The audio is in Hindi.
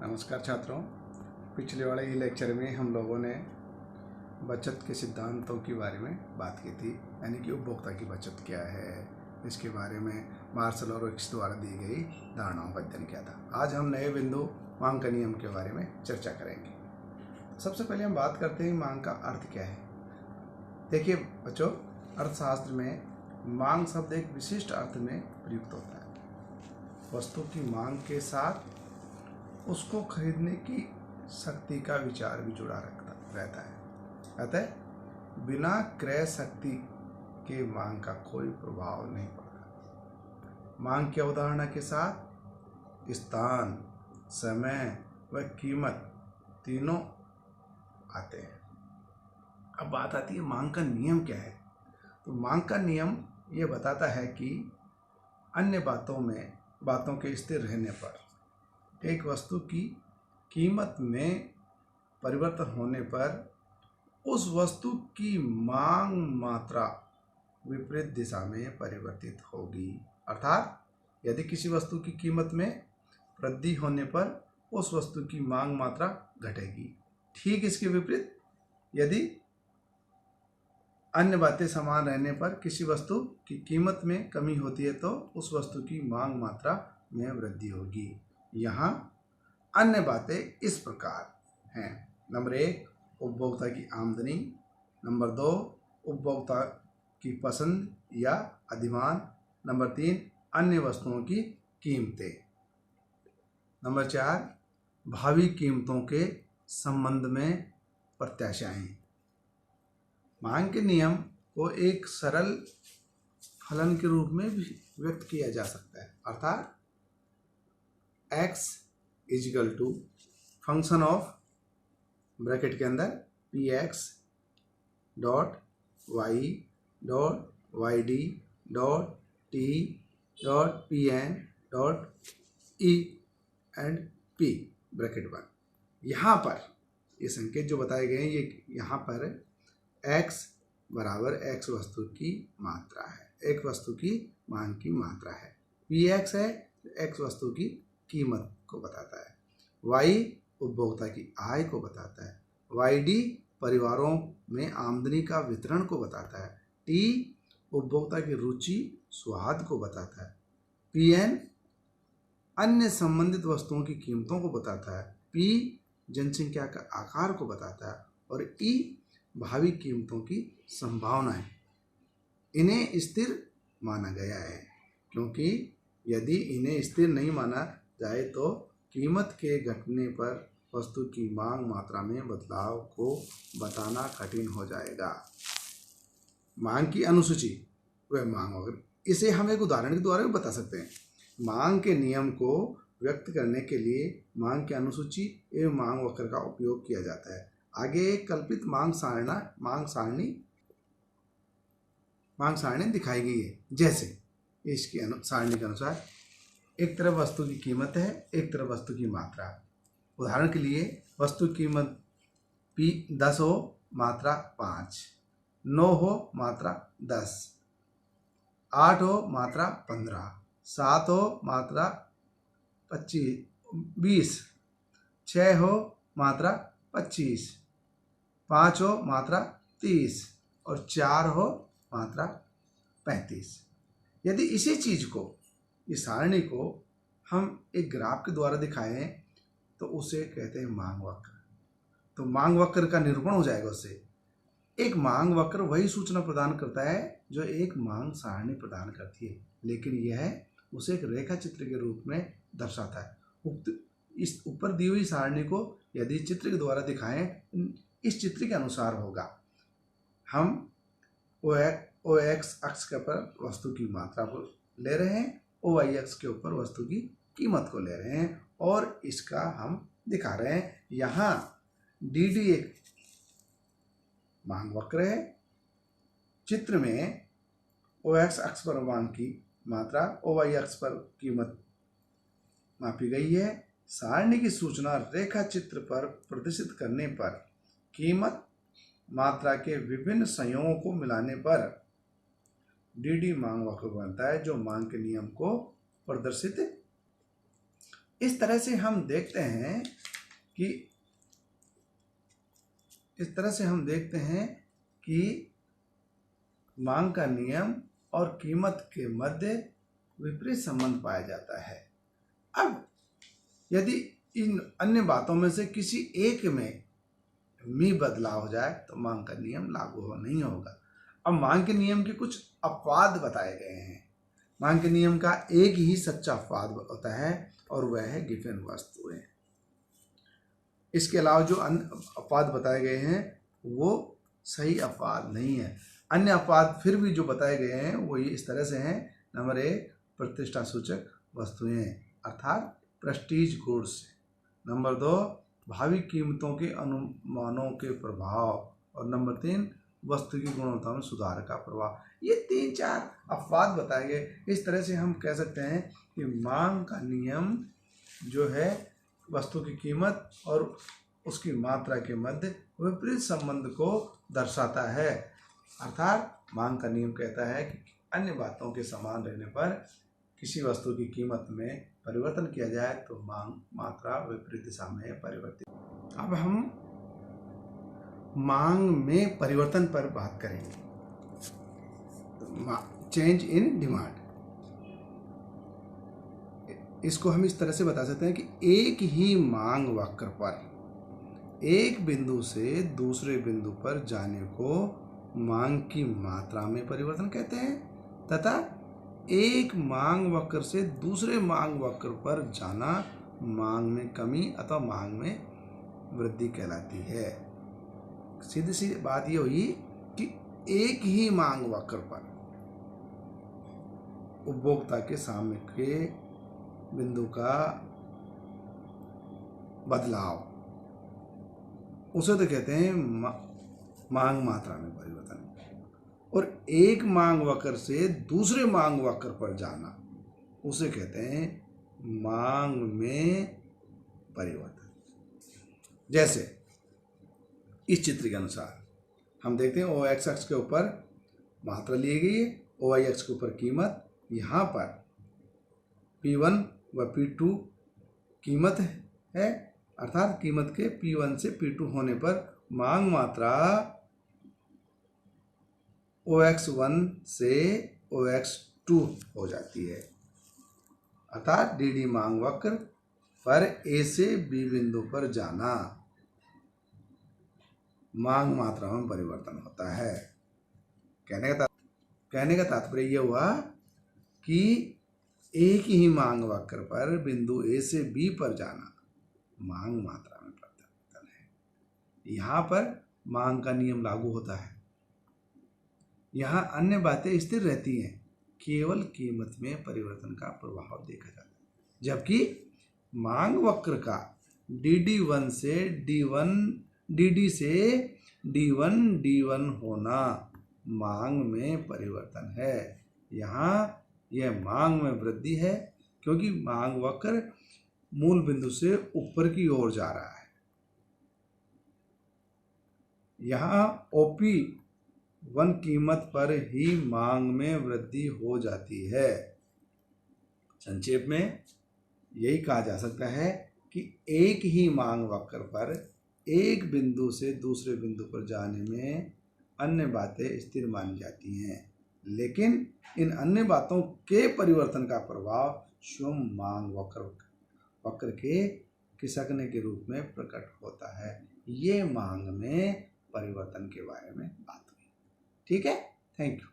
नमस्कार छात्रों। पिछले वाले ही लेक्चर में हम लोगों ने बचत के सिद्धांतों के बारे में बात की थी, यानी कि उपभोक्ता की बचत क्या है, इसके बारे में मार्शल और विक्स द्वारा दी गई धारणाओं का अध्ययन किया था। आज हम नए बिंदु मांग का नियम के बारे में चर्चा करेंगे। सबसे पहले हम बात करते हैं मांग का अर्थ क्या है। देखिए बच्चों, अर्थशास्त्र में मांग शब्द एक विशिष्ट अर्थ में प्रयुक्त होता है। वस्तु की मांग के साथ उसको खरीदने की शक्ति का विचार भी जुड़ा रहता है। अतः बिना क्रय शक्ति के मांग का कोई प्रभाव नहीं पड़ता। मांग की अवधारणा के साथ स्थान, समय व कीमत तीनों आते हैं। अब बात आती है मांग का नियम क्या है। तो मांग का नियम ये बताता है कि अन्य बातों के स्थिर रहने पर एक वस्तु की कीमत में परिवर्तन होने पर उस वस्तु की मांग मात्रा विपरीत दिशा में परिवर्तित होगी। अर्थात यदि किसी वस्तु की कीमत में वृद्धि होने पर उस वस्तु की मांग मात्रा घटेगी। ठीक इसके विपरीत यदि अन्य बातें समान रहने पर किसी वस्तु की कीमत में कमी होती है तो उस वस्तु की मांग मात्रा में वृद्धि होगी। यहाँ अन्य बातें इस प्रकार हैं। नंबर 1, उपभोक्ता की आमदनी। नंबर 2, उपभोक्ता की पसंद या अधिमान। नंबर 3, अन्य वस्तुओं की कीमतें। नंबर 4, भावी कीमतों के संबंध में प्रत्याशाएं। मांग के नियम को एक सरल फलन के रूप में भी व्यक्त किया जा सकता है। अर्थात x equal to function of bracket के अंदर px dot y dot yd dot t dot pn dot e and p bracket 1। यहाँ पर ये संकेत जो बताए गए हैं, ये यहाँ पर x बराबर x वस्तु की मात्रा है, एक वस्तु की मांग की मात्रा है। px है, x वस्तु की कीमत को बताता है। y उपभोक्ता की आय को बताता है। yd परिवारों में आमदनी का वितरण को बताता है। t उपभोक्ता की रुचि स्वाद को बताता है। pn अन्य संबंधित वस्तुओं की कीमतों को बताता है। p जनसंख्या का आकार को बताता है और e भावी कीमतों की संभावना है। इन्हें स्थिर माना गया है क्योंकि यदि इन्हें स्थिर नहीं माना जाए तो कीमत के घटने पर वस्तु की मांग मात्रा में बदलाव को बताना कठिन हो जाएगा। मांग की अनुसूची व मांग वक्र, इसे हम एक उदाहरण के द्वारा भी बता सकते हैं। मांग के नियम को व्यक्त करने के लिए मांग की अनुसूची एवं मांग वक्र का उपयोग किया जाता है। आगे एक कल्पित मांग सारणी दिखाई गई है। जैसे इसकी सारणी के अनुसार एक तरफ वस्तु की कीमत है, एक तरफ वस्तु की मात्रा। उदाहरण के लिए वस्तु की कीमत 10 हो, मात्रा 5, 9 हो, मात्रा 10, 8 हो, मात्रा 15, 7 हो, मात्रा 20, 6 हो, मात्रा 25, 5 हो, मात्रा 30 और 4 हो, मात्रा 35। यदि इसी चीज़ को, इस सारणी को हम एक ग्राफ के द्वारा दिखाएं तो उसे कहते हैं मांग वक्र। तो मांग वक्र का निरूपण हो जाएगा उससे। एक मांग वक्र वही सूचना प्रदान करता है जो एक मांग सारणी प्रदान करती है, लेकिन यह उसे एक रेखा चित्र के रूप में दर्शाता है। इस ऊपर दी हुई सारणी को यदि चित्र के द्वारा दिखाएं, इस चित्र के अनुसार होगा। हम ओ एक्स अक्ष के ऊपर वस्तु की मात्रा को ले रहे हैं, ओ वाई अक्ष के ऊपर वस्तु की कीमत को ले रहे हैं और इसका हम दिखा रहे हैं। यहाँ डी डी एक मांग वक्र है। चित्र में ओ एक्स अक्ष पर मांग की मात्रा, ओ वाई अक्ष पर कीमत मापी गई है। सारणी की सूचना रेखा चित्र पर प्रदर्शित करने पर कीमत मात्रा के विभिन्न संयोगों को मिलाने पर डी मांग वक्र बनता है जो मांग के नियम को प्रदर्शित इस तरह से हम देखते हैं कि मांग का नियम और कीमत के मध्य विपरीत संबंध पाया जाता है। अब यदि इन अन्य बातों में से किसी एक में बदलाव हो जाए तो मांग का नियम लागू नहीं होगा। अब मांग के नियम के कुछ अपवाद बताए गए हैं। मांग के नियम का एक ही सच्चा अपवाद होता है और वह है गिवन वस्तुएं। इसके अलावा जो अन्य अपवाद बताए गए हैं वो सही अपवाद नहीं है। अन्य अपवाद फिर भी जो बताए गए हैं वो ये इस तरह से हैं। नंबर 1, प्रतिष्ठा सूचक वस्तुएं अर्थात प्रेस्टीज गुड्स। नंबर 2, भावी कीमतों के अनुमानों के प्रभाव। और नंबर 3, वस्तु की गुणवत्ता में सुधार का प्रभाव। ये 3-4 अपवाद बताए गए। इस तरह से हम कह सकते हैं कि मांग का नियम जो है वस्तु की कीमत और उसकी मात्रा के मध्य विपरीत संबंध को दर्शाता है। अर्थात मांग का नियम कहता है कि अन्य बातों के समान रहने पर किसी वस्तु की कीमत में परिवर्तन किया जाए तो मांग मात्रा विपरीत दिशा में परिवर्तित। अब हम मांग में परिवर्तन पर बात करेंगे। चेंज इन डिमांड, इसको हम इस तरह से बता सकते हैं कि एक ही मांग वक्र पर एक बिंदु से दूसरे बिंदु पर जाने को मांग की मात्रा में परिवर्तन कहते हैं तथा एक मांग वक्र से दूसरे मांग वक्र पर जाना मांग में कमी अथवा मांग में वृद्धि कहलाती है। सीधी सी बात ये हुई कि एक ही मांग वक्र पर उपभोक्ता के सामने के बिंदु का बदलाव उसे तो कहते हैं मांग मात्रा में परिवर्तन। और एक मांग वक्र से दूसरे मांग वक्र पर जाना उसे कहते हैं मांग में परिवर्तन। जैसे इस चित्र के अनुसार हम देखते हैं OX अक्ष के ऊपर मात्रा ली गई है, OY अक्ष के ऊपर कीमत। यहाँ पर P1 व P2 कीमत है अर्थात कीमत के P1 से P2 होने पर मांग मात्रा OX1 से OX2 हो जाती है। अर्थात DD मांग वक्र पर A से B बिंदु पर जाना मांग मात्रा में परिवर्तन होता है। कहने का तात्पर्य यह हुआ कि एक ही मांग वक्र पर बिंदु A से B पर जाना मांग मात्रा में परिवर्तन है। यहाँ पर मांग का नियम लागू होता है। यहाँ अन्य बातें स्थिर रहती हैं, केवल कीमत में परिवर्तन का प्रभाव देखा जाता है। जबकि मांग वक्र का DD1 से D1 DD से D1 होना मांग में परिवर्तन है। यहाँ यह मांग में वृद्धि है क्योंकि मांग वक्र मूल बिंदु से ऊपर की ओर जा रहा है। यहाँ OP1 कीमत पर ही मांग में वृद्धि हो जाती है। संक्षेप में यही कहा जा सकता है कि एक ही मांग वक्र पर एक बिंदु से दूसरे बिंदु पर जाने में अन्य बातें स्थिर मानी जाती हैं, लेकिन इन अन्य बातों के परिवर्तन का प्रभाव स्वयं मांग वक्र के खिसकने के रूप में प्रकट होता है। ये मांग में परिवर्तन के बारे में बात हुई। ठीक है, थैंक यू।